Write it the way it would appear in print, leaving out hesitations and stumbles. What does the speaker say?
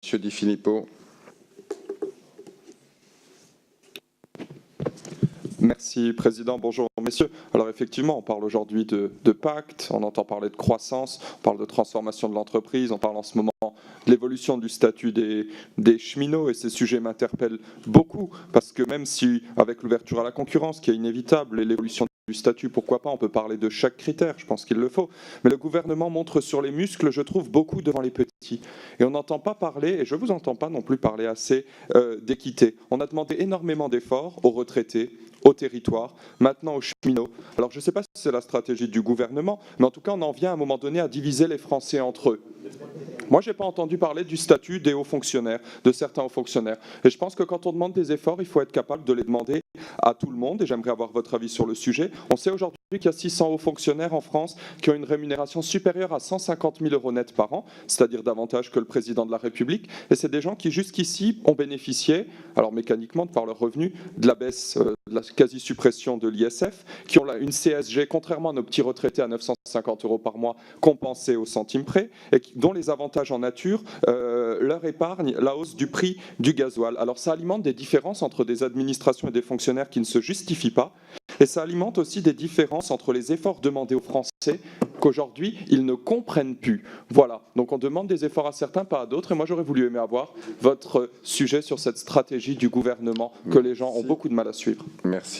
Monsieur Di Filippo. Merci, Président. Bonjour, messieurs. Alors effectivement, on parle aujourd'hui de pacte, on entend parler de croissance, on parle de transformation de l'entreprise, on parle en ce moment de l'évolution du statut des cheminots, et ces sujets m'interpellent beaucoup, parce que même si, avec l'ouverture à la concurrence, qui est inévitable, et l'évolution du statut, pourquoi pas, on peut parler de chaque critère, je pense qu'il le faut. Mais le gouvernement montre sur les muscles, je trouve, beaucoup devant les petits. Et on n'entend pas parler, et je ne vous entends pas non plus parler assez d'équité. On a demandé énormément d'efforts aux retraités, au territoire, maintenant aux cheminots. Alors je ne sais pas si c'est la stratégie du gouvernement, mais en tout cas on en vient à un moment donné à diviser les Français entre eux. Moi, je n'ai pas entendu parler du statut des hauts fonctionnaires, de certains hauts fonctionnaires. Et je pense que quand on demande des efforts, il faut être capable de les demander à tout le monde, et j'aimerais avoir votre avis sur le sujet. On sait aujourd'hui qu'il y a 600 hauts fonctionnaires en France qui ont une rémunération supérieure à 150 000 € net par an, c'est-à-dire davantage que le président de la République. Et c'est des gens qui jusqu'ici ont bénéficié, alors mécaniquement de par leurs revenus, de la baisse, de la quasi-suppression de l'ISF, qui ont une CSG, contrairement à nos petits retraités à 950 € par mois, compensée au centime près, et dont les avantages en nature leur épargnent la hausse du prix du gasoil. Alors ça alimente des différences entre des administrations et des fonctionnaires qui ne se justifient pas, et ça alimente aussi des différences entre les efforts demandés aux Français qu'aujourd'hui ils ne comprennent plus. Voilà, donc on demande des efforts à certains, pas à d'autres, et moi j'aurais voulu aimer avoir votre sujet sur cette stratégie du gouvernement que les gens ont beaucoup de mal à suivre. Merci.